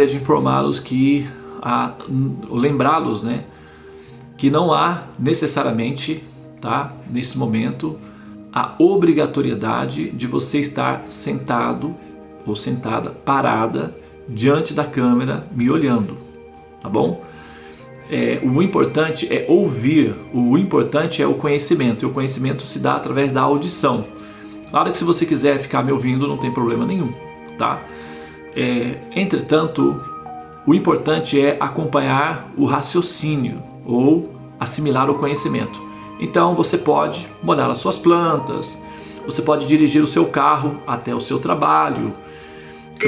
de informá-los que, lembrá-los, né, que não há necessariamente, tá, nesse momento, a obrigatoriedade de você estar sentado ou sentada, parada, diante da câmera, me olhando, tá bom? O importante é ouvir, o importante é o conhecimento, e o conhecimento se dá através da audição. Claro que se você quiser ficar me ouvindo, não tem problema nenhum, tá? Entretanto, o importante é acompanhar o raciocínio ou assimilar o conhecimento. Então você pode molhar as suas plantas, você pode dirigir o seu carro até o seu trabalho,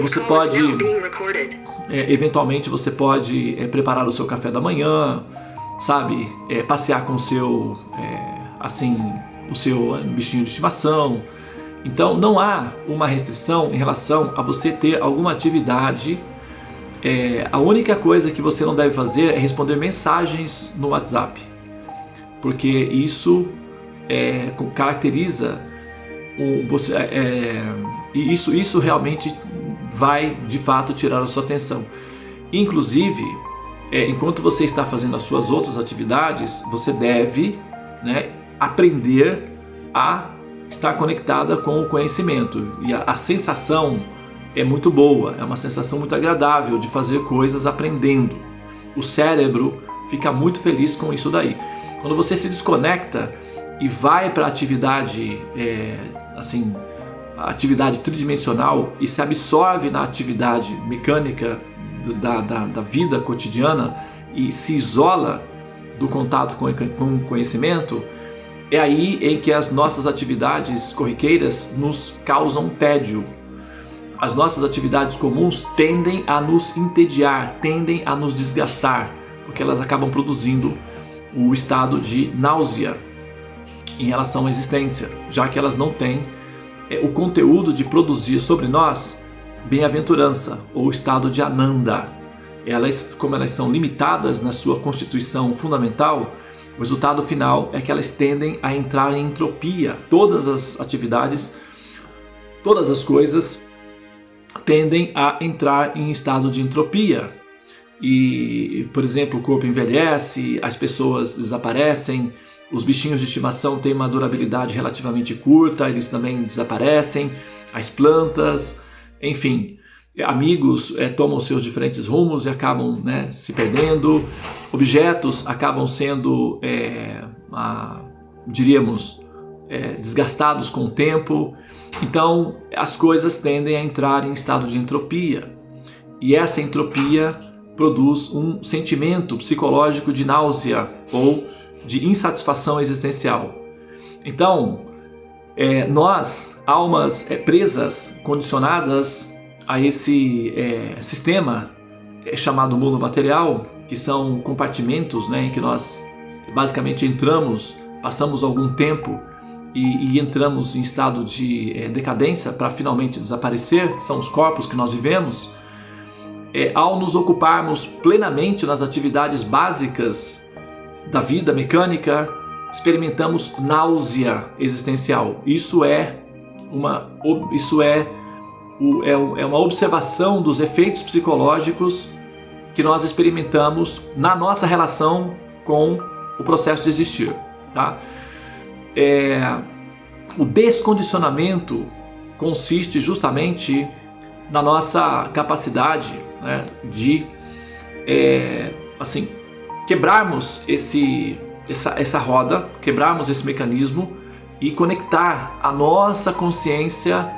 você pode, eventualmente você pode preparar o seu café da manhã, sabe, passear com o seu, o seu bichinho de estimação. Então não há uma restrição em relação a você ter alguma atividade. A única coisa que você não deve fazer é responder mensagens no WhatsApp, porque isso caracteriza isso realmente vai de fato tirar a sua atenção. Inclusive, enquanto você está fazendo as suas outras atividades, você deve, né, aprender a estar conectada com o conhecimento, e a sensação é muito boa, é uma sensação muito agradável de fazer coisas aprendendo. O cérebro fica muito feliz com isso daí. Quando você se desconecta e vai para a atividade, a atividade tridimensional, e se absorve na atividade mecânica da vida cotidiana e se isola do contato com o conhecimento, é aí em que as nossas atividades corriqueiras nos causam tédio. As nossas atividades comuns tendem a nos entediar, tendem a nos desgastar, porque elas acabam produzindo o estado de náusea em relação à existência, já que elas não têm o conteúdo de produzir sobre nós bem-aventurança ou estado de ananda. Como elas são limitadas na sua constituição fundamental, o resultado final é que elas tendem a entrar em entropia. Todas as atividades, todas as coisas tendem a entrar em estado de entropia. E, por exemplo, o corpo envelhece, as pessoas desaparecem, os bichinhos de estimação têm uma durabilidade relativamente curta, eles também desaparecem, as plantas, enfim, amigos tomam seus diferentes rumos e acabam, né, se perdendo, objetos acabam sendo, desgastados com o tempo. Então as coisas tendem a entrar em estado de entropia, e essa entropia produz um sentimento psicológico de náusea ou de insatisfação existencial. Então, nós, almas presas, condicionadas a esse sistema chamado mundo material, que são compartimentos, né, em que nós basicamente entramos, passamos algum tempo e entramos em estado de decadência para finalmente desaparecer, são os corpos que nós vivemos. Ao nos ocuparmos plenamente nas atividades básicas da vida mecânica, experimentamos náusea existencial. Isso é uma observação dos efeitos psicológicos que nós experimentamos na nossa relação com o processo de existir, tá? O descondicionamento consiste justamente na nossa capacidade, né, de quebrarmos essa roda, quebrarmos esse mecanismo e conectar a nossa consciência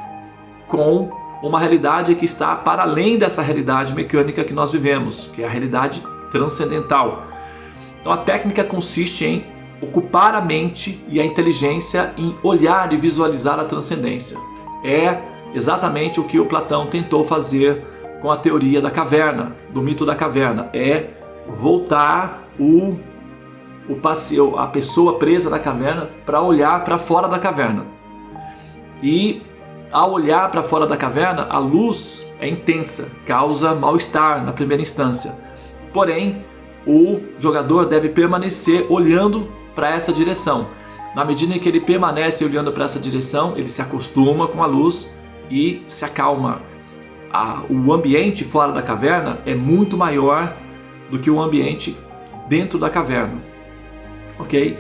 com uma realidade que está para além dessa realidade mecânica que nós vivemos, que é a realidade transcendental. Então a técnica consiste em ocupar a mente e a inteligência em olhar e visualizar a transcendência. É exatamente o que o Platão tentou fazer com a teoria da caverna, do mito da caverna. É voltar a pessoa presa na caverna para olhar para fora da caverna. E ao olhar para fora da caverna, a luz é intensa, causa mal-estar na primeira instância. Porém, o jogador deve permanecer olhando para essa direção. Na medida em que ele permanece olhando para essa direção, ele se acostuma com a luz e se acalma. o ambiente fora da caverna é muito maior do que o ambiente dentro da caverna, ok?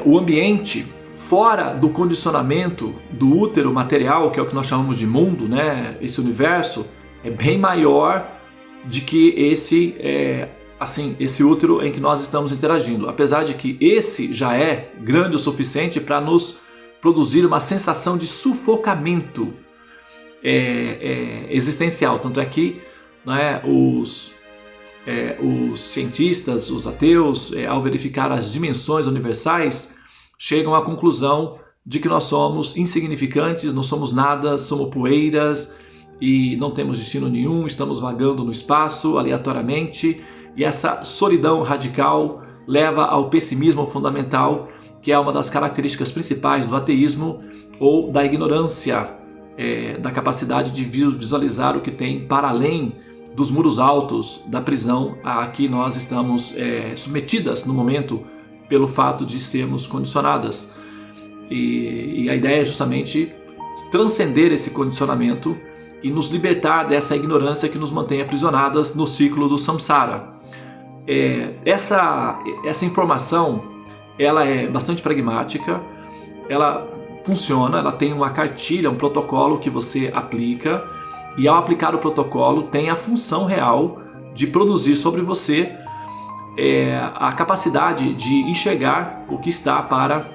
O ambiente fora do condicionamento do útero material, que é o que nós chamamos de mundo, né? Esse universo é bem maior do que esse útero em que nós estamos interagindo, apesar de que esse já é grande o suficiente para nos produzir uma sensação de sufocamento existencial. Tanto é que, né, os cientistas, os ateus, ao verificar as dimensões universais, chegam à conclusão de que nós somos insignificantes, não somos nada, somos poeiras e não temos destino nenhum, estamos vagando no espaço aleatoriamente, e essa solidão radical leva ao pessimismo fundamental, que é uma das características principais do ateísmo ou da ignorância, da capacidade de visualizar o que tem para além dos muros altos da prisão a que nós estamos submetidas no momento pelo fato de sermos condicionadas. E a ideia é justamente transcender esse condicionamento e nos libertar dessa ignorância que nos mantém aprisionadas no ciclo do samsara. Essa informação, ela é bastante pragmática, ela funciona, ela tem uma cartilha, um protocolo que você aplica, e ao aplicar o protocolo tem a função real de produzir sobre você a capacidade de enxergar o que está para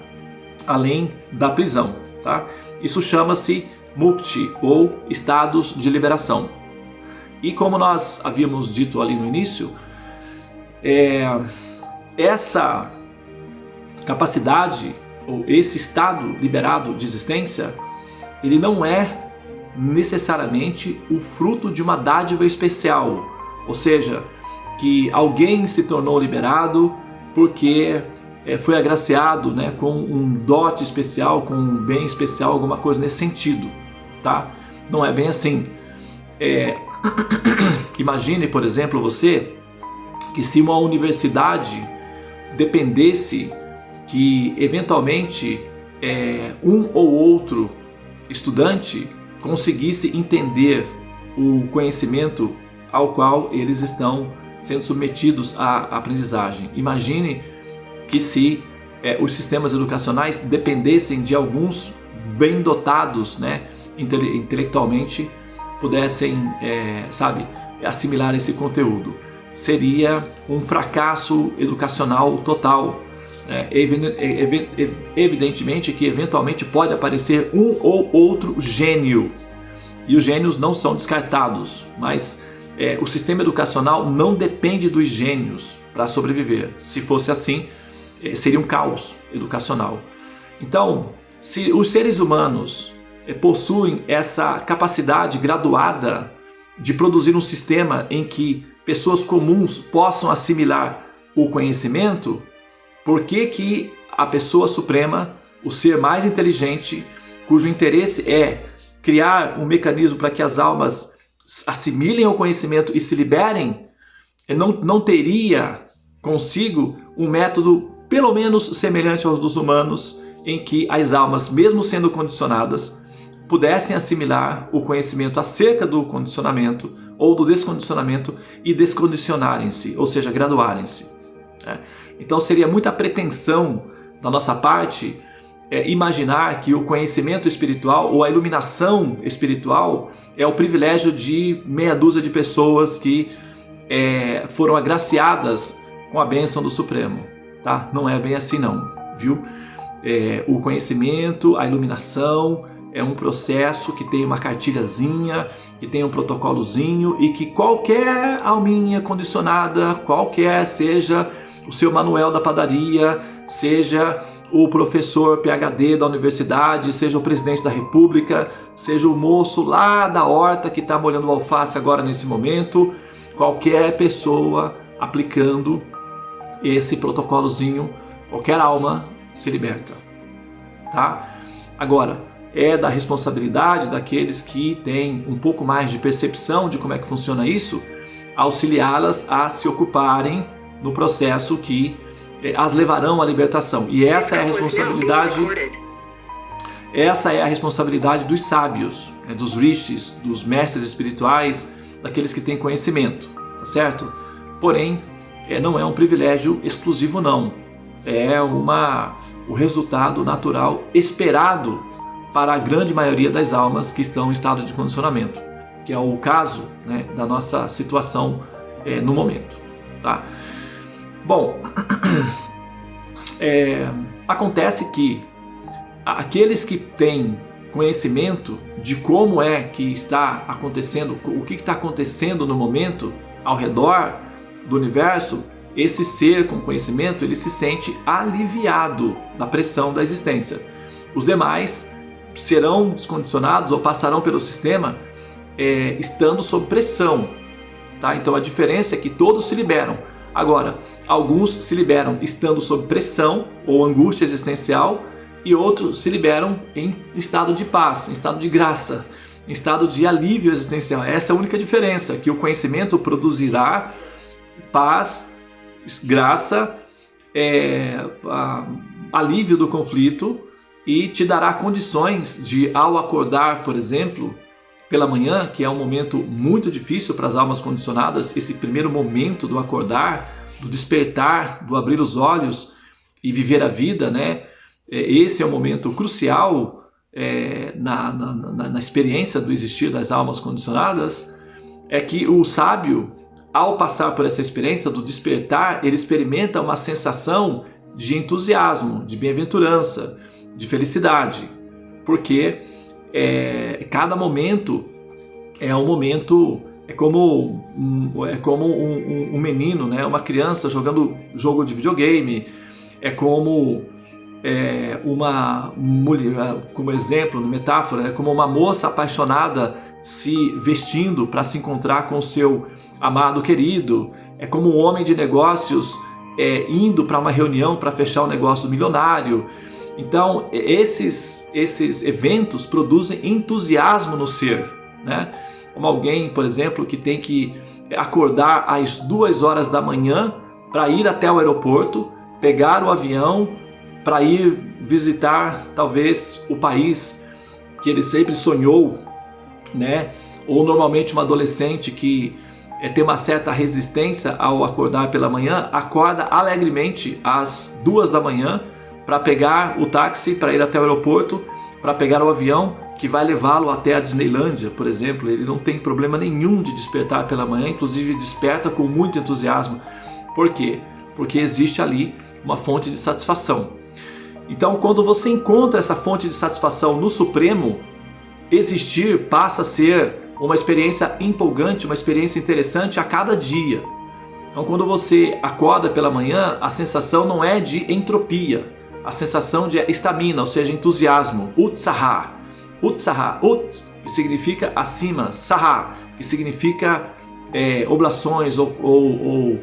além da prisão, tá? Isso chama-se mukti, ou estados de liberação. E como nós havíamos dito ali no início, essa capacidade, ou esse estado liberado de existência, ele não é necessariamente o fruto de uma dádiva especial, ou seja, que alguém se tornou liberado porque foi agraciado, né, com um dote especial, com um bem especial, alguma coisa nesse sentido, tá? Não é bem assim. Imagine, por exemplo, você, que se uma universidade dependesse que eventualmente um ou outro estudante conseguisse entender o conhecimento ao qual eles estão sendo submetidos à aprendizagem. Imagine que se os sistemas educacionais dependessem de alguns bem dotados, né, intelectualmente, pudessem, assimilar esse conteúdo. Seria um fracasso educacional total. Evidentemente que eventualmente pode aparecer um ou outro gênio, e os gênios não são descartados, mas o sistema educacional não depende dos gênios para sobreviver. Se fosse assim, seria um caos educacional. Então, se os seres humanos possuem essa capacidade graduada de produzir um sistema em que pessoas comuns possam assimilar o conhecimento, por que a pessoa suprema, o ser mais inteligente, cujo interesse é criar um mecanismo para que as almas assimilem o conhecimento e se liberem, não teria consigo um método pelo menos semelhante aos dos humanos, em que as almas, mesmo sendo condicionadas, pudessem assimilar o conhecimento acerca do condicionamento ou do descondicionamento e descondicionarem-se, ou seja, graduarem-se. Então seria muita pretensão da nossa parte imaginar que o conhecimento espiritual ou a iluminação espiritual é o privilégio de meia dúzia de pessoas que foram agraciadas com a bênção do Supremo, tá? Não é bem assim não, viu? O conhecimento, a iluminação é um processo que tem uma cartilhazinha, que tem um protocolozinho, e que qualquer alminha condicionada, qualquer seja o seu Manuel da padaria, seja o professor PhD da universidade, seja o presidente da república, seja o moço lá da horta que está molhando o alface agora nesse momento, qualquer pessoa aplicando esse protocolozinho, qualquer alma se liberta, tá? Agora, é da responsabilidade daqueles que têm um pouco mais de percepção de como é que funciona isso, auxiliá-las a se ocuparem no processo que as levarão à libertação. E essa é a responsabilidade, Essa é a responsabilidade dos sábios, dos rishis, dos mestres espirituais, daqueles que têm conhecimento, tá certo? Porém, não é um privilégio exclusivo não, é o resultado natural esperado para a grande maioria das almas que estão em estado de condicionamento, que é o caso, né, da nossa situação no momento. Tá? Bom, acontece que aqueles que têm conhecimento de como é que está acontecendo, o que está acontecendo no momento ao redor do universo, esse ser com conhecimento, ele se sente aliviado da pressão da existência. Os demais serão descondicionados ou passarão pelo sistema estando sob pressão. Tá? Então a diferença é que todos se liberam. Agora, alguns se liberam estando sob pressão ou angústia existencial, e outros se liberam em estado de paz, em estado de graça, em estado de alívio existencial. Essa é a única diferença, que o conhecimento produzirá paz, graça, alívio do conflito, e te dará condições de, ao acordar, por exemplo, pela manhã, que é um momento muito difícil para as almas condicionadas, esse primeiro momento do acordar, do despertar, do abrir os olhos e viver a vida, né? Esse é um momento crucial na experiência do existir das almas condicionadas. É que o sábio, ao passar por essa experiência do despertar, ele experimenta uma sensação de entusiasmo, de bem-aventurança, de felicidade, porque cada momento é um momento, é como um menino, né? Uma criança jogando jogo de videogame, é como uma mulher, como exemplo, metáfora, é como uma moça apaixonada se vestindo para se encontrar com o seu amado querido, é como um homem de negócios indo para uma reunião para fechar um negócio milionário. Então esses eventos produzem entusiasmo no ser, né? Como alguém, por exemplo, que tem que acordar às 2 horas da manhã para ir até o aeroporto, pegar o avião para ir visitar talvez o país que ele sempre sonhou, né? Ou normalmente uma adolescente que tem uma certa resistência ao acordar pela manhã, acorda alegremente às 2 da manhã para pegar o táxi, para ir até o aeroporto, para pegar o avião que vai levá-lo até a Disneylândia, por exemplo. Ele não tem problema nenhum de despertar pela manhã, inclusive desperta com muito entusiasmo. Por quê? Porque existe ali uma fonte de satisfação. Então, quando você encontra essa fonte de satisfação no Supremo, existir passa a ser uma experiência empolgante, uma experiência interessante a cada dia. Então, quando você acorda pela manhã, a sensação não é de entropia, a sensação de estamina, ou seja, entusiasmo, utsaha. Utsaha, ut, que significa acima, saha, que significa oblações ou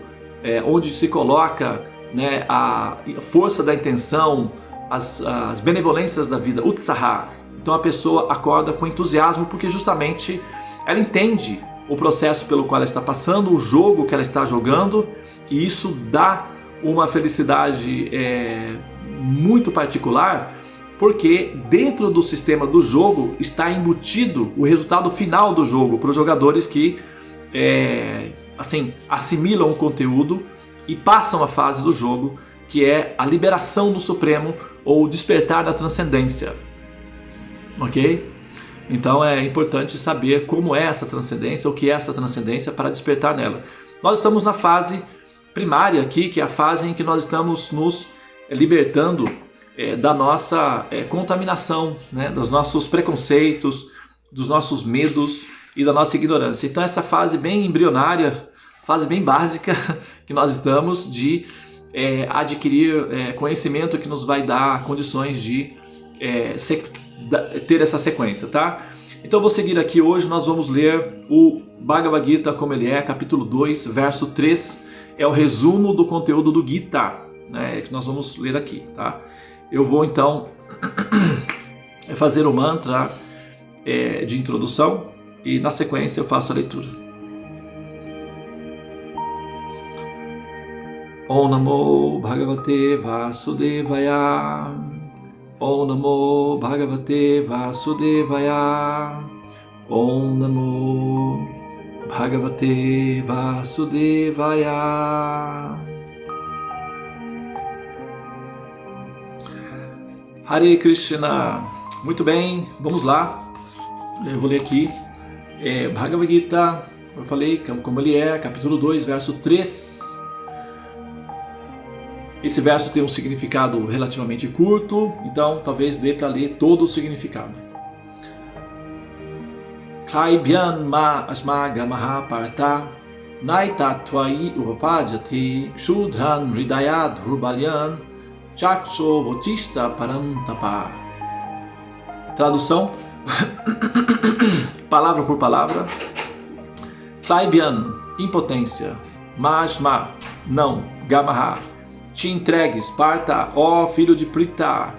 onde se coloca, né, a força da intenção, as benevolências da vida, utsaha. Então a pessoa acorda com entusiasmo porque justamente ela entende o processo pelo qual ela está passando, o jogo que ela está jogando, e isso dá uma felicidade muito particular, porque dentro do sistema do jogo está embutido o resultado final do jogo para os jogadores que assimilam o conteúdo e passam a fase do jogo, que é a liberação do Supremo ou o despertar da transcendência. Ok? Então é importante saber como é essa transcendência, o que é essa transcendência para despertar nela. Nós estamos na fase primária aqui, que é a fase em que nós estamos nos libertando da nossa contaminação, né? Dos nossos preconceitos, dos nossos medos e da nossa ignorância. Então essa fase bem embrionária, fase bem básica que nós estamos de adquirir conhecimento que nos vai dar condições de ter essa sequência, tá? Então eu vou seguir aqui. Hoje nós vamos ler o Bhagavad Gita como ele é, capítulo 2, verso 3, é o resumo do conteúdo do Gita, né, que nós vamos ler aqui, tá? Eu vou então fazer o mantra de introdução e na sequência eu faço a leitura. Om Namo Bhagavate Vasudevaya. Om Namo Bhagavate Vasudevaya. Om Namo Bhagavate Vasudevaya. Hare Krishna. Muito bem, vamos lá. Eu vou ler aqui Bhagavad Gita, como eu falei, como ele é, capítulo 2, verso 3. Esse verso tem um significado relativamente curto, então talvez dê para ler todo o significado. Klaibhyan ma asmaga mahaparta naitattvai upapajati shudran hridayad hurbalyan chaksho votista parantapa. Tradução, palavra por palavra. Klaibhyan, impotência. Masma, não. Gamaha, te entregues. Parta, ó filho de Prita.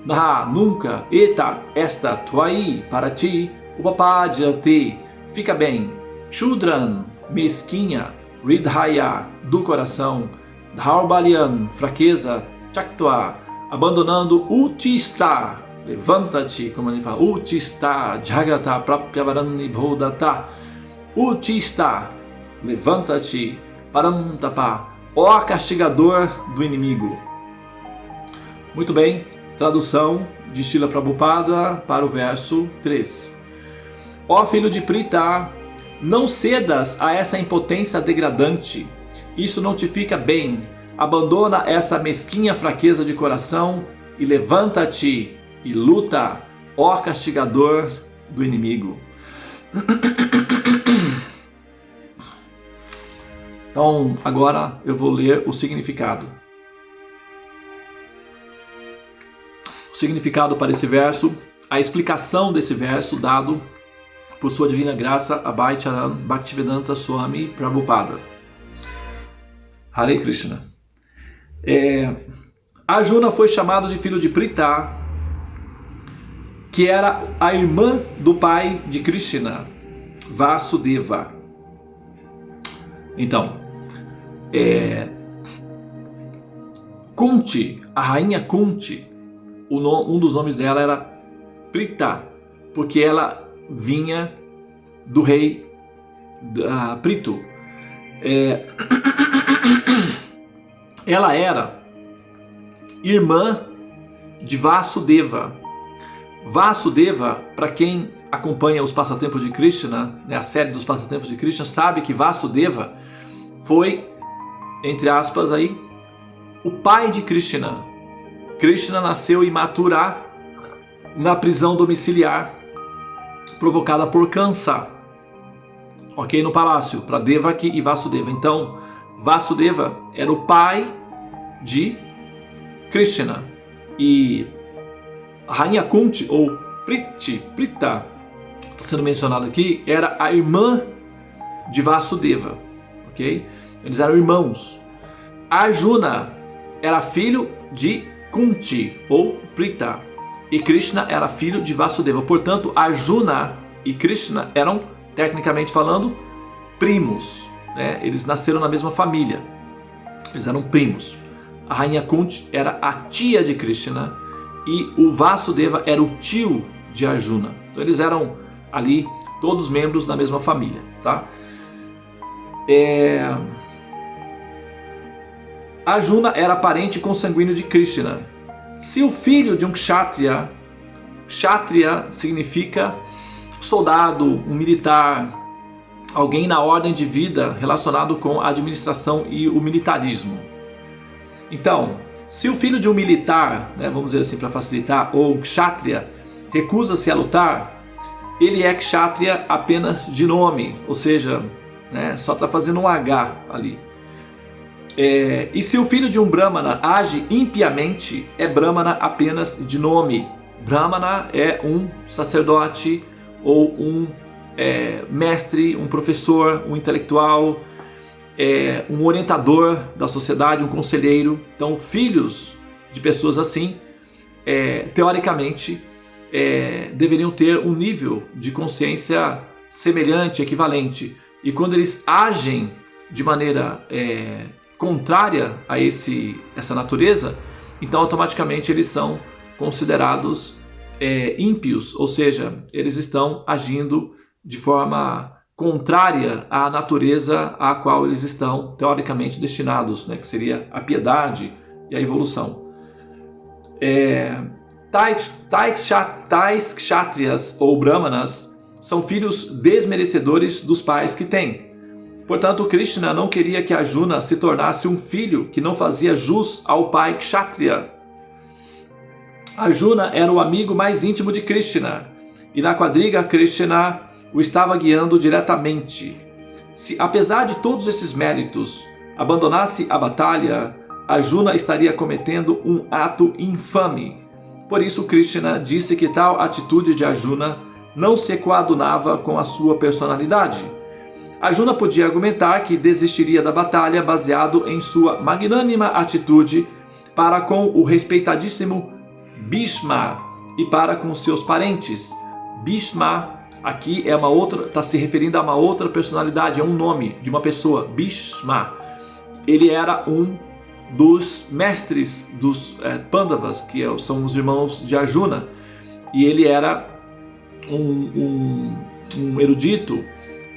Naha, nunca. Eta, esta, tuai, para ti. Upapajati, fica bem. Shudran, mesquinha. Ridhaya, do coração. Dhaurbalyan, fraqueza. Chaktva, abandonando. Utista, levanta-te, como ele fala. Utista, jagrata, prapyavarani bodhata. Utista, levanta-te. Parantapa, ó castigador do inimigo. Muito bem, tradução de Srila Prabhupada para o verso 3. Ó filho de Prita, não cedas a essa impotência degradante. Isso não te fica bem. Abandona essa mesquinha fraqueza de coração e levanta-te e luta, ó castigador do inimigo. Então, agora eu vou ler o significado. O significado para esse verso, a explicação desse verso dado por sua divina graça Abhay Charan Bhaktivedanta Swami Prabhupada. Hare Krishna. Arjuna foi chamado de filho de Prita, que era a irmã do pai de Krishna, Vasudeva. Então, Kunti, a rainha Kunti, um dos nomes dela era Prita, porque ela vinha do rei Pritu. Ela era irmã de Vasudeva. Vasudeva, para quem acompanha os passatempos de Krishna, né, a série dos passatempos de Krishna, sabe que Vasudeva foi, entre aspas, aí, o pai de Krishna. Krishna nasceu em Mathura, na prisão domiciliar, provocada por Kansa, ok? No palácio, para Devaki e Vasudeva. Então, Vasudeva era o pai de Krishna. E a rainha Kunti, ou Prita, está sendo mencionado aqui, era a irmã de Vasudeva, ok? Eles eram irmãos. Arjuna era filho de Kunti, ou Prita, e Krishna era filho de Vasudeva. Portanto, Arjuna e Krishna eram, tecnicamente falando, primos, né? Eles nasceram na mesma família, eles eram primos. A rainha Kunti era a tia de Krishna e o Vasudeva era o tio de Arjuna. Então eles eram ali todos membros da mesma família, tá? Arjuna era parente consanguíneo de Krishna. Se o filho de um kshatriya, kshatriya significa soldado, um militar, alguém na ordem de vida relacionado com a administração e o militarismo. Então, se o filho de um militar, né, vamos dizer assim para facilitar, ou kshatriya, recusa-se a lutar, ele é kshatriya apenas de nome, ou seja, né, só está fazendo um H ali. E se o filho de um brahmana age impiamente, é brahmana apenas de nome. Brahmana é um sacerdote ou um mestre, um professor, um intelectual, um orientador da sociedade, um conselheiro. Então, filhos de pessoas assim, teoricamente, deveriam ter um nível de consciência semelhante, equivalente. E quando eles agem de maneira contrária a essa natureza, então automaticamente eles são considerados ímpios, ou seja, eles estão agindo de forma contrária à natureza à qual eles estão teoricamente destinados, né, que seria a piedade e a evolução. Tais kshatriyas ou brahmanas são filhos desmerecedores dos pais que têm. Portanto, Krishna não queria que Arjuna se tornasse um filho que não fazia jus ao pai kshatriya. Arjuna era o amigo mais íntimo de Krishna, e na quadriga Krishna o estava guiando diretamente. Se, apesar de todos esses méritos, abandonasse a batalha, Arjuna estaria cometendo um ato infame. Por isso, Krishna disse que tal atitude de Arjuna não se coadunava com a sua personalidade. Arjuna podia argumentar que desistiria da batalha baseado em sua magnânima atitude para com o respeitadíssimo Bhishma e para com seus parentes. Bhishma aqui é uma outra, está se referindo a uma outra personalidade, é um nome de uma pessoa, Bhishma. Ele era um dos mestres dos Pandavas, que são os irmãos de Arjuna, e ele era um erudito,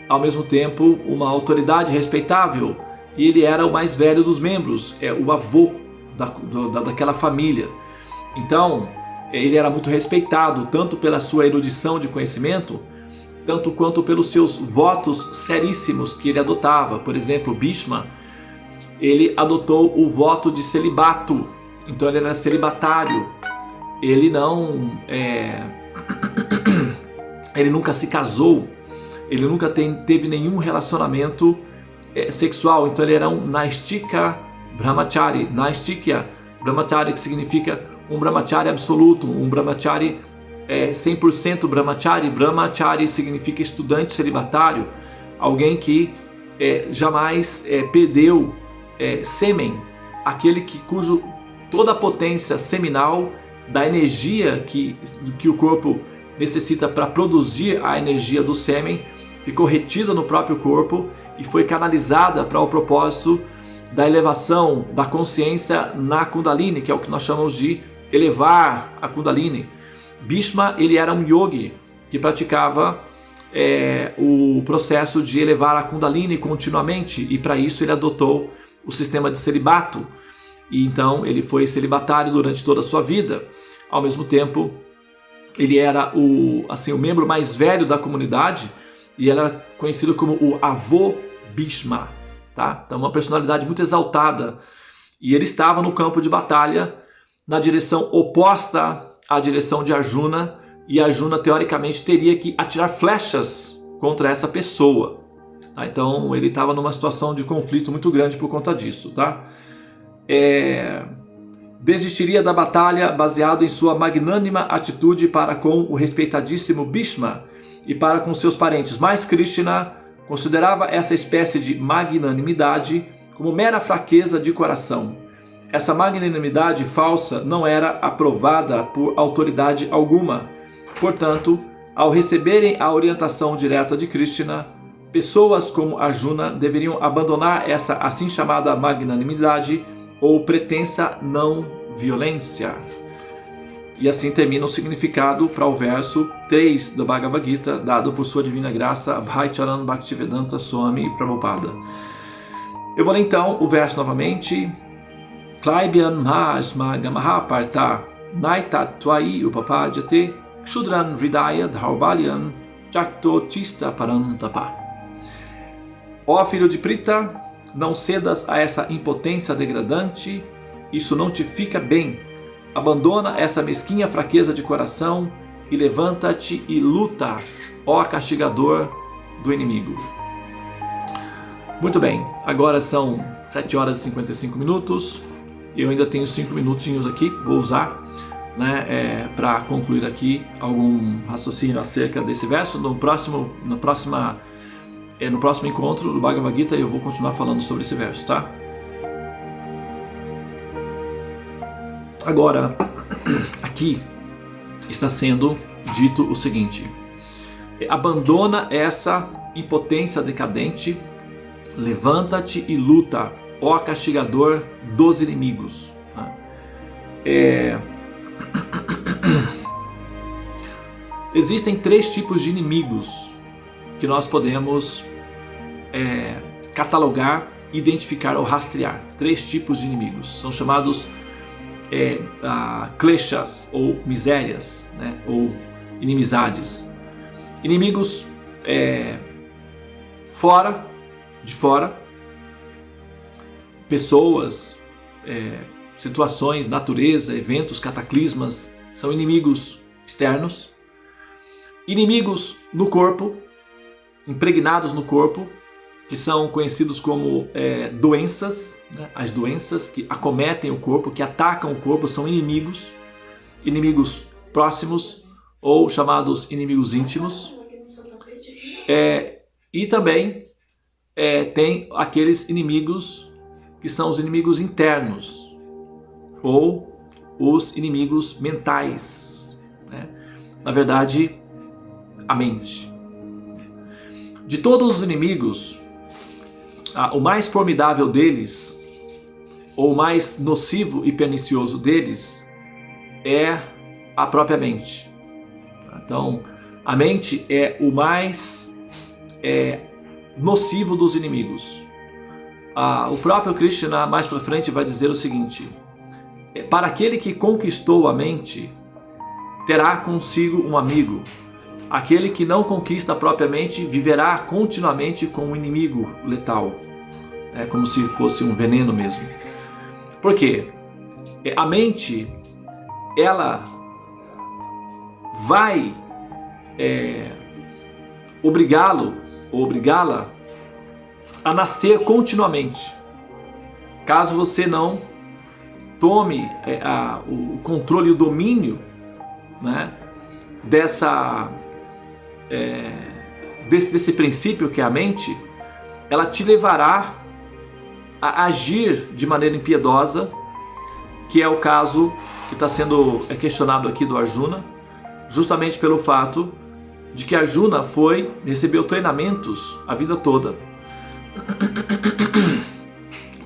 ao mesmo tempo uma autoridade respeitável, e ele era o mais velho dos membros, o avô daquela família. Então, ele era muito respeitado, tanto pela sua erudição de conhecimento, tanto quanto pelos seus votos seríssimos que ele adotava. Por exemplo, Bhishma, ele adotou o voto de celibato, então ele era celibatário. Ele não... ele nunca se casou, ele nunca teve nenhum relacionamento sexual, então ele era um Naistika Brahmachari. Naistikya Brahmachari, que significa um brahmachari absoluto, um brahmachari 100% brahmachari. Brahmachari significa estudante celibatário, alguém que jamais perdeu sêmen, aquele cujo toda a potência seminal da energia que o corpo necessita para produzir a energia do sêmen ficou retida no próprio corpo e foi canalizada para o propósito da elevação da consciência na Kundalini, que é o que nós chamamos de elevar a Kundalini. Bhishma, ele era um yogi que praticava o processo de elevar a Kundalini continuamente, e para isso ele adotou o sistema de celibato, e então ele foi celibatário durante toda a sua vida. Ao mesmo tempo, ele era o membro mais velho da comunidade, e ele era conhecido como o avô Bhishma, tá? Então, uma personalidade muito exaltada, e ele estava no campo de batalha na direção oposta à direção de Arjuna, e Arjuna teoricamente teria que atirar flechas contra essa pessoa, tá? Então ele estava numa situação de conflito muito grande por conta disso, tá? Desistiria da batalha baseado em sua magnânima atitude para com o respeitadíssimo Bhishma e para com seus parentes, mas Krishna considerava essa espécie de magnanimidade como mera fraqueza de coração. Essa magnanimidade falsa não era aprovada por autoridade alguma. Portanto, ao receberem a orientação direta de Krishna, pessoas como Arjuna deveriam abandonar essa assim chamada magnanimidade ou pretensa não violência. E assim termina o significado para o verso 3 do Bhagavad Gita, dado por sua divina graça, Bhaicharan Bhaktivedanta Swami Prabhupada. Eu vou ler então o verso novamente. Klaibyan mahasmaga mahaparta naitat tvai upapadyate Kshudran Hridaya Dharbalyan Chaktotista Parantapa. Ó filho de Prita, não cedas a essa impotência degradante, isso não te fica bem. Abandona essa mesquinha fraqueza de coração e levanta-te e luta, ó castigador do inimigo. Muito bem, agora são 7 horas e 55 minutos. Eu ainda tenho 5 minutinhos aqui, vou usar, para concluir aqui algum raciocínio acerca desse verso. No próximo encontro do Bhagavad Gita eu vou continuar falando sobre esse verso, tá? Agora, aqui está sendo dito o seguinte: abandona essa impotência decadente, levanta-te e luta, ó castigador dos inimigos. Existem 3 tipos de inimigos que nós podemos catalogar, identificar ou rastrear. 3 tipos de inimigos. São chamados kleshas, ou misérias, né? Ou inimizades. Inimigos de fora, pessoas, situações, natureza, eventos, cataclismas, são inimigos externos. Inimigos no corpo, impregnados no corpo, que são conhecidos como doenças, né? As doenças que acometem o corpo, que atacam o corpo, são inimigos próximos ou chamados inimigos íntimos. E também tem aqueles inimigos que são os inimigos internos ou os inimigos mentais, né? Na verdade, a mente. De todos os inimigos, o mais formidável deles, ou o mais nocivo e pernicioso deles, é a própria mente. Então, a mente é o mais nocivo dos inimigos. O próprio Krishna, mais para frente, vai dizer o seguinte: para aquele que conquistou a mente, terá consigo um amigo. Aquele que não conquista a própria mente viverá continuamente com um inimigo letal. É como se fosse um veneno mesmo. Por quê? A mente, ela vai obrigá-lo ou obrigá-la a nascer continuamente. Caso você não tome o controle e o domínio, né, desse princípio que é a mente, ela te levará a agir de maneira impiedosa, que é o caso que está sendo questionado aqui do Arjuna, justamente pelo fato de que Arjuna recebeu treinamentos a vida toda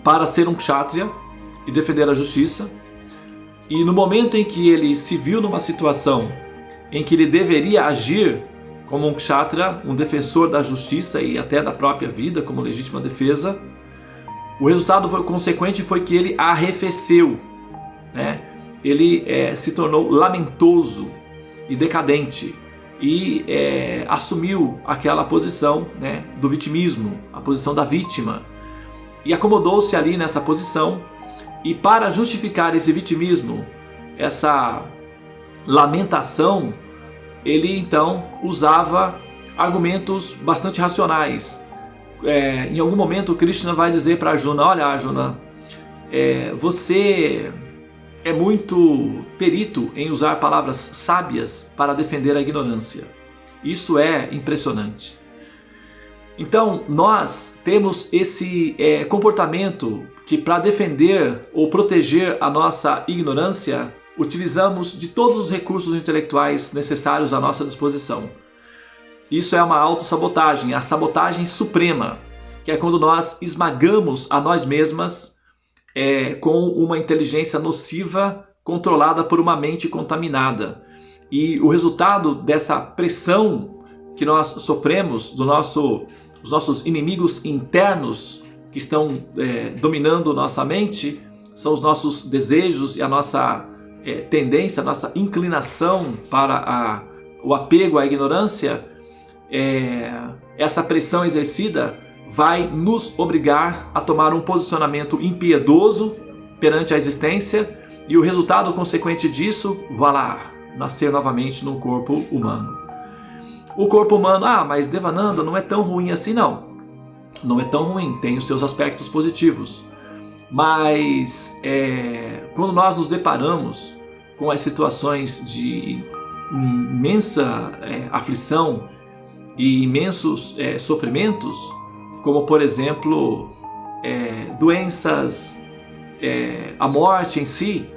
para ser um kshatriya e defender a justiça, e no momento em que ele se viu numa situação em que ele deveria agir como um kshatriya, um defensor da justiça e até da própria vida como legítima defesa, o resultado consequente foi que ele arrefeceu, né? Ele se tornou lamentoso e decadente e assumiu aquela posição, né, do vitimismo, a posição da vítima, e acomodou-se ali nessa posição. E para justificar esse vitimismo, essa lamentação, ele então usava argumentos bastante racionais. Em algum momento Krishna vai dizer para Arjuna: olha, Arjuna, você é muito perito em usar palavras sábias para defender a ignorância. Isso é impressionante. Então nós temos esse comportamento que, para defender ou proteger a nossa ignorância, utilizamos de todos os recursos intelectuais necessários à nossa disposição. Isso é uma autossabotagem, a sabotagem suprema, que é quando nós esmagamos a nós mesmas com uma inteligência nociva controlada por uma mente contaminada. E o resultado dessa pressão que nós sofremos dos nossos inimigos internos que estão dominando nossa mente são os nossos desejos e a nossa tendência, a nossa inclinação para o apego à ignorância. Essa pressão exercida vai nos obrigar a tomar um posicionamento impiedoso perante a existência, e o resultado consequente disso, nascer novamente num corpo humano. O corpo humano, mas Devananda, não é tão ruim assim, não. Não é tão ruim, tem os seus aspectos positivos. Mas quando nós nos deparamos com as situações de imensa aflição e imensos sofrimentos, como por exemplo doenças, a morte em si,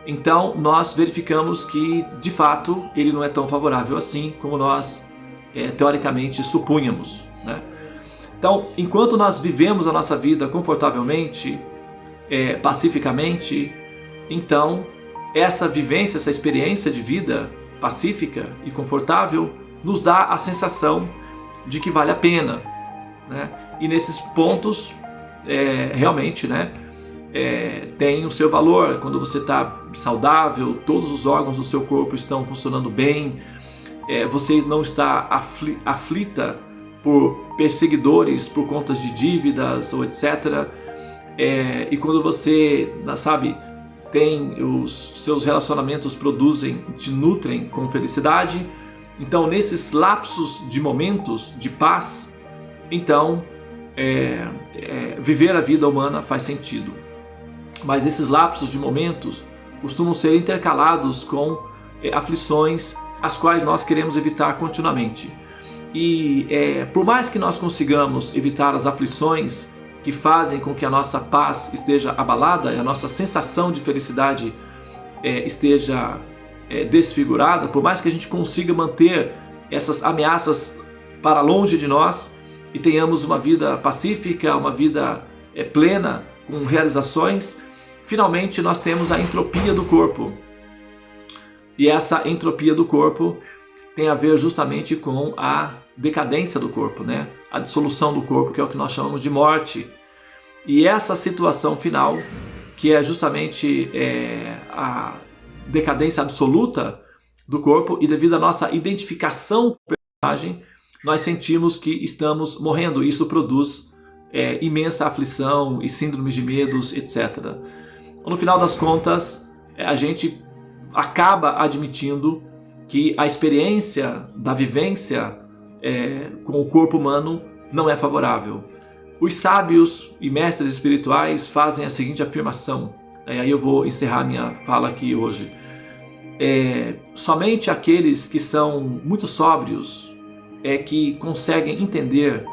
então nós verificamos que de fato ele não é tão favorável assim como nós teoricamente supunhamos, né? Então, enquanto nós vivemos a nossa vida confortavelmente, pacificamente, então essa vivência, essa experiência de vida pacífica e confortável nos dá a sensação de que vale a pena, né? E nesses pontos, realmente, né, tem o seu valor. Quando você está saudável, todos os órgãos do seu corpo estão funcionando bem, você não está aflita por perseguidores, por contas de dívidas ou etc. E quando você, sabe, tem os seus relacionamentos te nutrem com felicidade. Então, nesses lapsos de momentos de paz, então viver a vida humana faz sentido. Mas esses lapsos de momentos costumam ser intercalados com aflições, as quais nós queremos evitar continuamente. E por mais que nós consigamos evitar as aflições que fazem com que a nossa paz esteja abalada e a nossa sensação de felicidade esteja desfigurada, por mais que a gente consiga manter essas ameaças para longe de nós e tenhamos uma vida pacífica, uma vida plena, com realizações, finalmente nós temos a entropia do corpo. E essa entropia do corpo tem a ver justamente com a decadência do corpo, né? A dissolução do corpo, que é o que nós chamamos de morte. E essa situação final, que é justamente a decadência absoluta do corpo, e devido à nossa identificação com o personagem, nós sentimos que estamos morrendo. Isso produz imensa aflição e síndromes de medos, etc. No final das contas, a gente acaba admitindo que a experiência da vivência com o corpo humano não é favorável. Os sábios e mestres espirituais fazem a seguinte afirmação, aí eu vou encerrar minha fala aqui hoje. Somente aqueles que são muito sóbrios que conseguem entender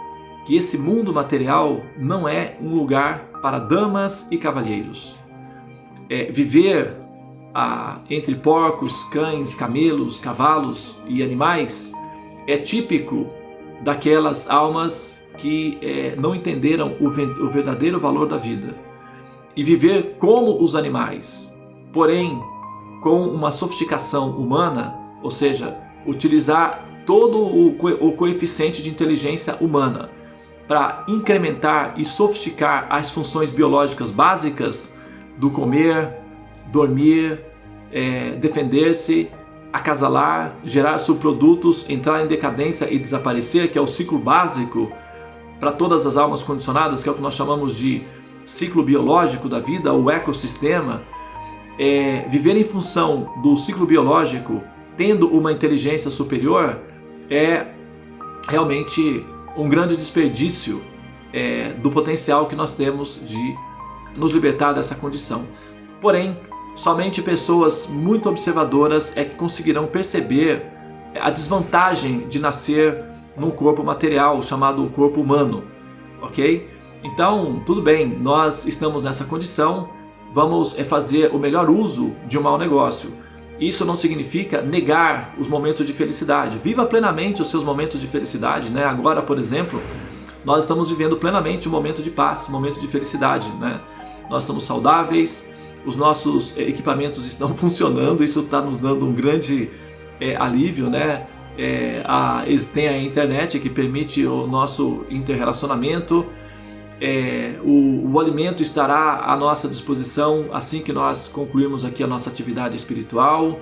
que esse mundo material não é um lugar para damas e cavalheiros. Viver entre porcos, cães, camelos, cavalos e animais é típico daquelas almas que não entenderam o verdadeiro valor da vida. E viver como os animais, porém com uma sofisticação humana, ou seja, utilizar todo o coeficiente de inteligência humana para incrementar e sofisticar as funções biológicas básicas do comer, dormir, defender-se, acasalar, gerar subprodutos, entrar em decadência e desaparecer, que é o ciclo básico para todas as almas condicionadas, que é o que nós chamamos de ciclo biológico da vida, o ecossistema. Viver em função do ciclo biológico, tendo uma inteligência superior, é realmente um grande desperdício do potencial que nós temos de nos libertar dessa condição. Porém, somente pessoas muito observadoras que conseguirão perceber a desvantagem de nascer num corpo material chamado corpo humano, ok? Então, tudo bem, nós estamos nessa condição, vamos fazer o melhor uso de um mau negócio. Isso não significa negar os momentos de felicidade. Viva plenamente os seus momentos de felicidade, né? Agora, por exemplo, nós estamos vivendo plenamente um momento de paz, um momento de felicidade, né? Nós estamos saudáveis, os nossos equipamentos estão funcionando, isso está nos dando um grande alívio, né? Tem a internet que permite o nosso interrelacionamento, o alimento estará à nossa disposição assim que nós concluirmos aqui a nossa atividade espiritual.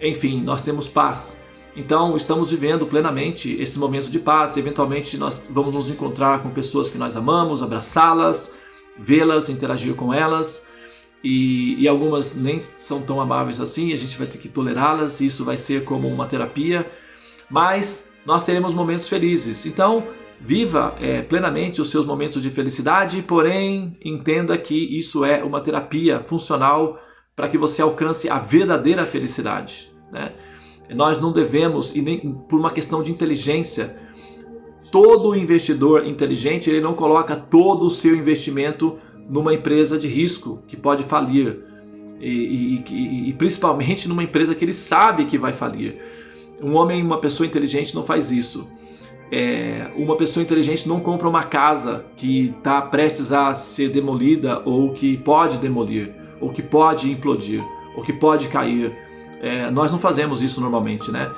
Enfim, nós temos paz. Então estamos vivendo plenamente esse momento de paz. Eventualmente nós vamos nos encontrar com pessoas que nós amamos, abraçá-las, vê-las, interagir com elas, e algumas nem são tão amáveis assim, a gente vai ter que tolerá-las, isso vai ser como uma terapia, mas nós teremos momentos felizes. Então viva plenamente os seus momentos de felicidade, porém entenda que isso é uma terapia funcional para que você alcance a verdadeira felicidade, né? Nós não devemos, e nem por uma questão de inteligência, todo investidor inteligente ele não coloca todo o seu investimento numa empresa de risco que pode falir, e principalmente numa empresa que ele sabe que vai falir. Um homem, uma pessoa inteligente não faz isso. Uma pessoa inteligente não compra uma casa que está prestes a ser demolida, ou que pode demolir, ou que pode implodir, ou que pode cair. Nós não fazemos isso normalmente, né?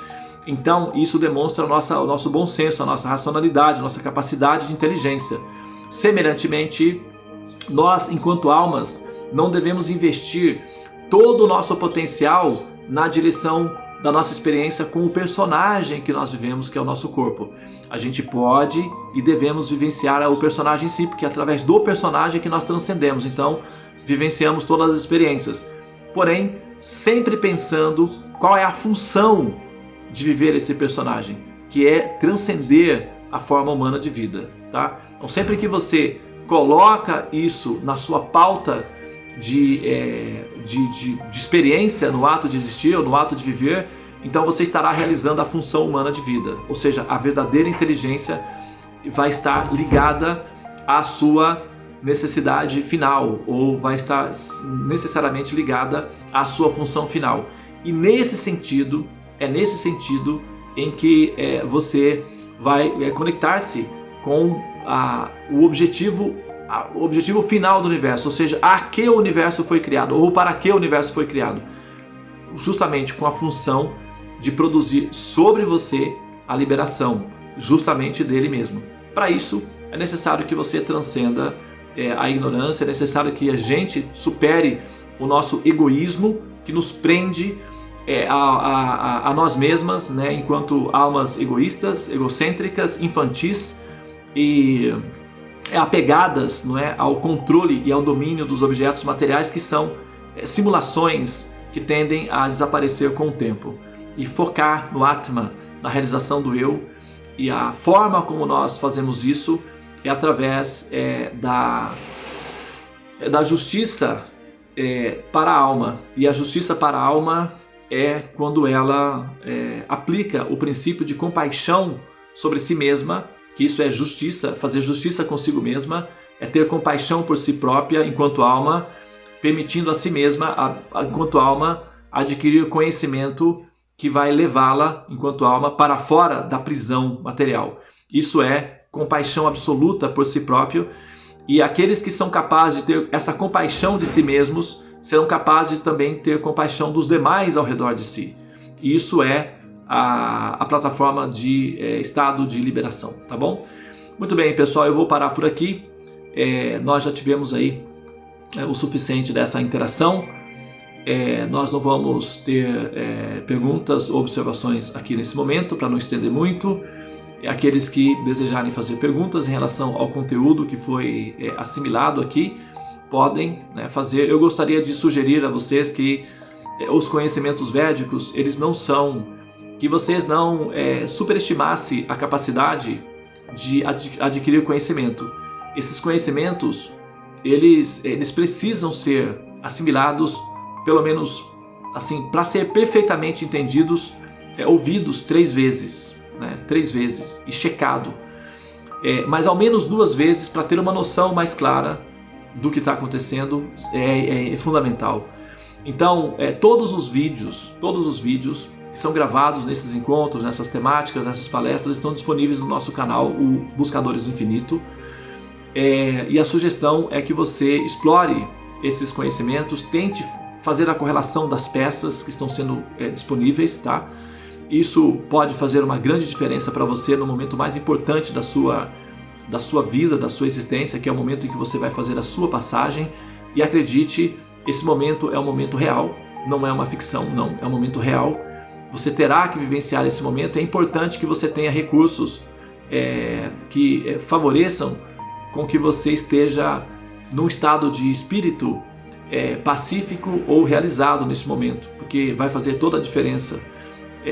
Então isso demonstra o nosso bom senso, a nossa racionalidade, a nossa capacidade de inteligência. Semelhantemente, nós, enquanto almas, não devemos investir todo o nosso potencial na direção da nossa experiência com o personagem que nós vivemos, que é o nosso corpo. A gente pode e devemos vivenciar o personagem em si, porque é através do personagem que nós transcendemos. Então, vivenciamos todas as experiências. Porém, sempre pensando qual é a função de viver esse personagem, que é transcender a forma humana de vida, tá? Então, sempre que você coloca isso na sua pauta de experiência, no ato de existir ou no ato de viver, então você estará realizando a função humana de vida. Ou seja, a verdadeira inteligência vai estar ligada à sua necessidade final, ou vai estar necessariamente ligada à sua função final. E nesse sentido, é nesse sentido em que você vai conectar-se com o objetivo final do universo, ou seja, a que o universo foi criado, ou para que o universo foi criado, justamente com a função de produzir sobre você a liberação, justamente dele mesmo. Para isso, é necessário que você transcenda a ignorância, é necessário que a gente supere o nosso egoísmo, que nos prende a nós mesmas, né, enquanto almas egoístas, egocêntricas, infantis e apegadas, não é, ao controle e ao domínio dos objetos materiais, que são simulações que tendem a desaparecer com o tempo, e focar no Atma, na realização do eu. E a forma como nós fazemos isso é através da justiça para a alma. E a justiça para a alma é quando ela aplica o princípio de compaixão sobre si mesma, que isso é justiça, fazer justiça consigo mesma, é ter compaixão por si própria enquanto alma, permitindo a si mesma, enquanto alma, adquirir conhecimento que vai levá-la, enquanto alma, para fora da prisão material. Isso é compaixão absoluta por si próprio, e aqueles que são capazes de ter essa compaixão de si mesmos serão capazes de também ter compaixão dos demais ao redor de si. E isso é a plataforma de estado de liberação, tá bom? Muito bem, pessoal, eu vou parar por aqui. Nós já tivemos aí o suficiente dessa interação. Nós não vamos ter perguntas ou observações aqui nesse momento, para não estender muito. Aqueles que desejarem fazer perguntas em relação ao conteúdo que foi assimilado aqui, podem fazer. Eu gostaria de sugerir a vocês que os conhecimentos védicos, eles não são... que vocês não superestimassem a capacidade de adquirir conhecimento. Esses conhecimentos, eles precisam ser assimilados, pelo menos assim, para ser perfeitamente entendidos, ouvidos 3 vezes, né? 3 vezes, e checado. Mas ao menos 2 vezes, para ter uma noção mais clara do que está acontecendo, é fundamental. Então, todos os vídeos que são gravados nesses encontros, nessas temáticas, nessas palestras, estão disponíveis no nosso canal, o Buscadores do Infinito. E a sugestão é que você explore esses conhecimentos, tente fazer a correlação das peças que estão sendo disponíveis, tá? Isso pode fazer uma grande diferença para você no momento mais importante da sua vida, da sua existência, que é o momento em que você vai fazer a sua passagem. E acredite, esse momento é um momento real, não é uma ficção, não, é um momento real. Você terá que vivenciar esse momento. É importante que você tenha recursos que favoreçam com que você esteja num estado de espírito pacífico ou realizado nesse momento, porque vai fazer toda a diferença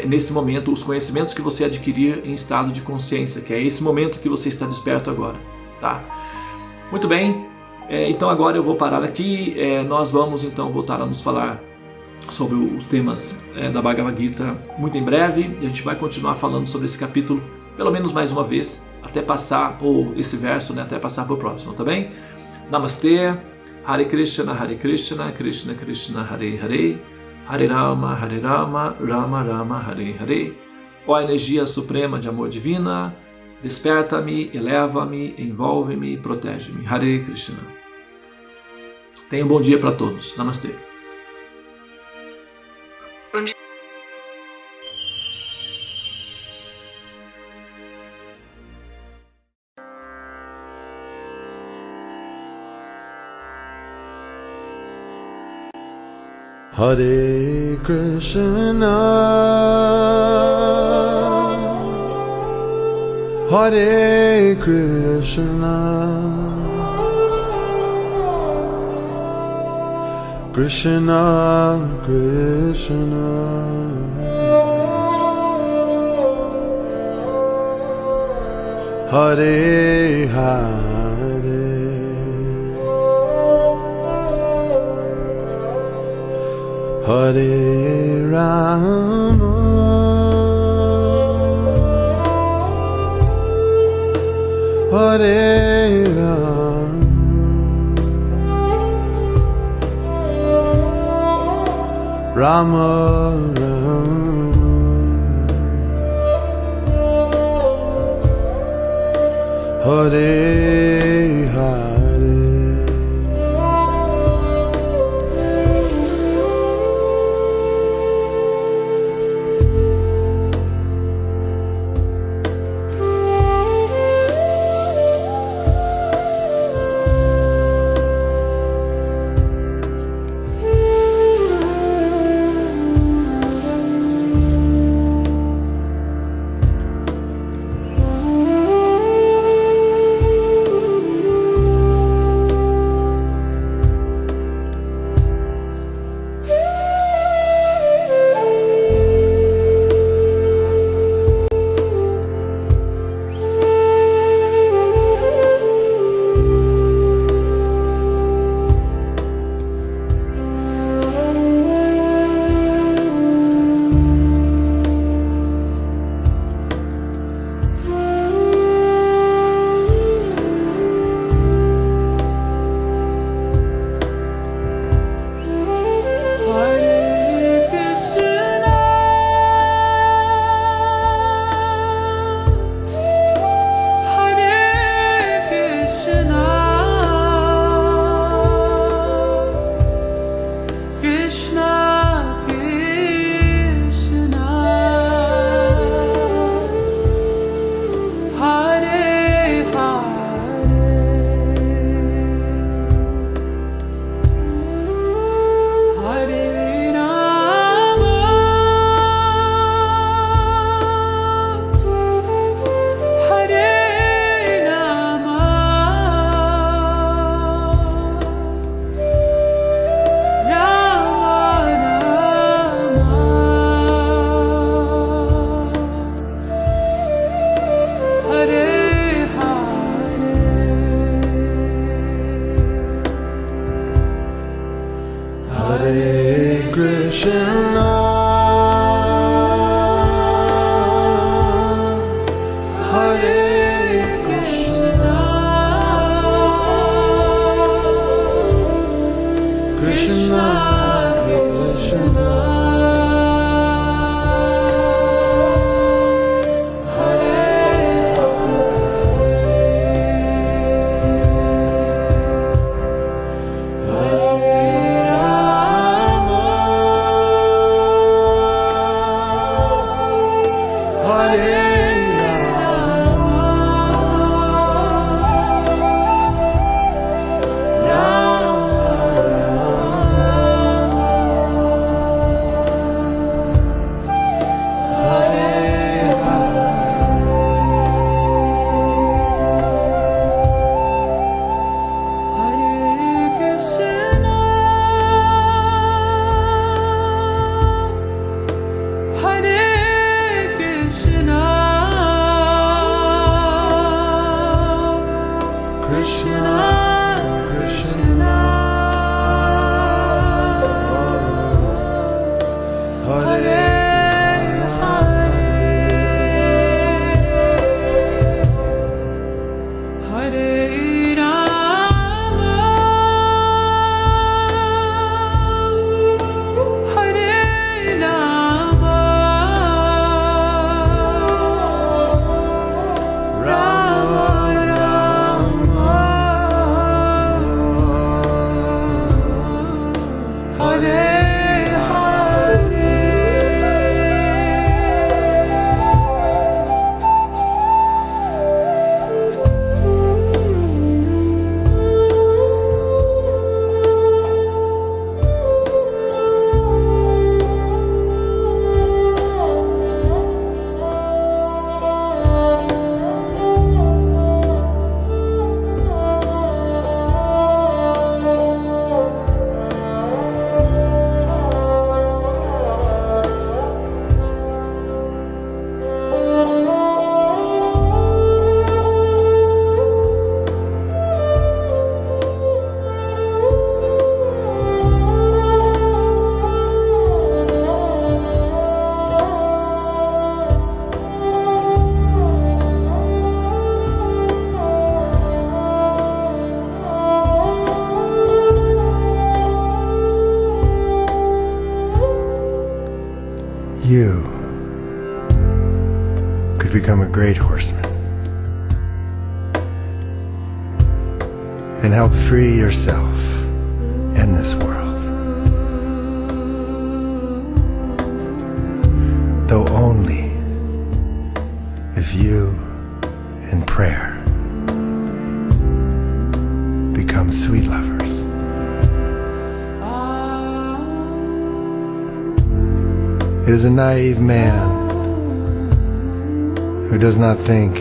nesse momento os conhecimentos que você adquirir em estado de consciência, que é esse momento que você está desperto agora, tá? Muito bem, então agora eu vou parar aqui. Nós vamos então voltar a nos falar sobre os temas da Bhagavad Gita muito em breve. A gente vai continuar falando sobre esse capítulo pelo menos mais uma vez, até passar, ou esse verso, até passar para o próximo, tá bem? Namastê, Hare Krishna, Krishna Krishna, Hare Hare, Hare Rama, Rama Rama, Hare Hare. Ó energia suprema de amor divina, desperta-me, eleva-me, envolve-me, protege-me. Hare Krishna. Tenha um bom dia para todos. Namastê. Bom dia. Hare Krishna, Hare Krishna, Krishna Krishna, Hare Hare, Hare Rama, Hare Rama, Rama Rama, Hare Hare. Hare Krishna, Hare Krishna, Krishna Krishna, Hare Hare. become a great horseman and help free yourself and this world. Though only if you, in prayer, become sweet lovers. It is a naive man who does not think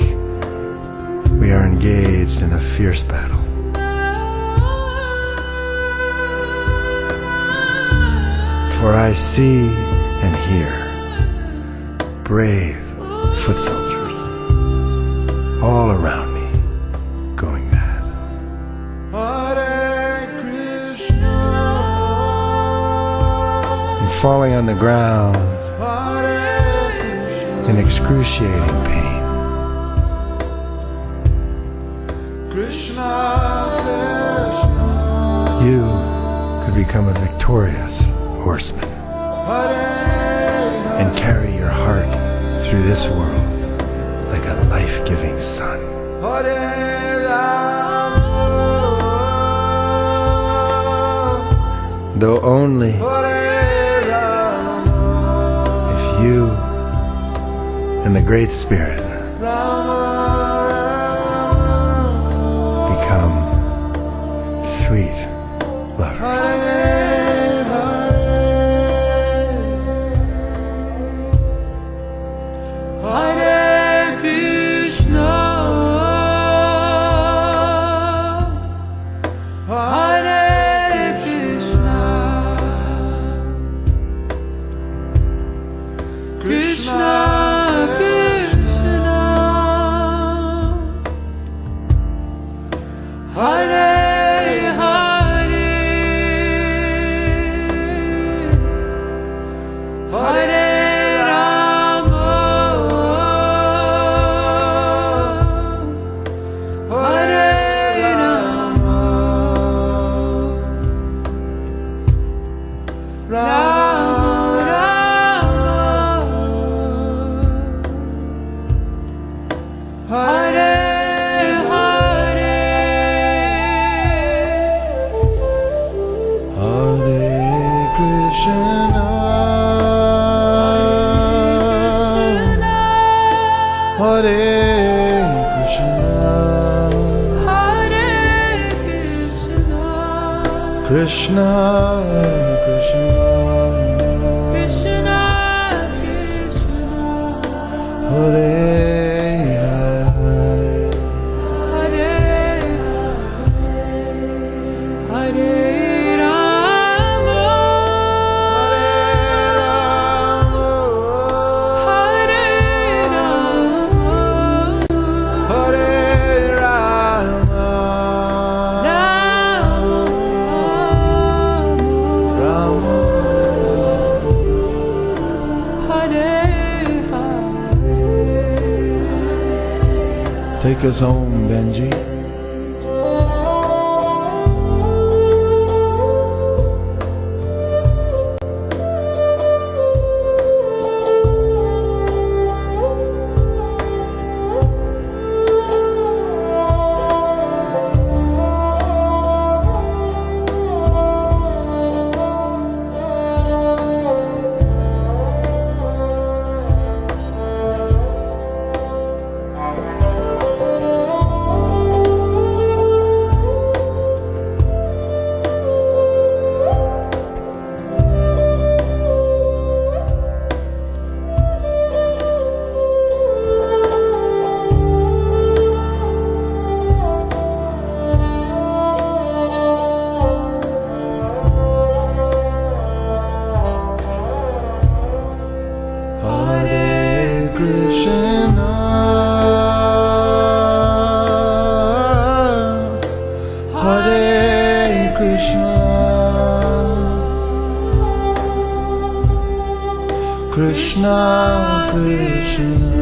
we are engaged in a fierce battle. For I see and hear brave foot soldiers all around me going mad. And falling on the ground in excruciating pain. You could become a victorious horseman and carry your heart through this world like a life-giving sun. Though only if you and the Great Spirit become sweet lovers. Krishna, Krishna, Krishna, Krishna, Hare Hare, Hare Hare, Hare Rama, Hare Rama, Hare Rama, Take us home, Benji. Krishna, Krishna.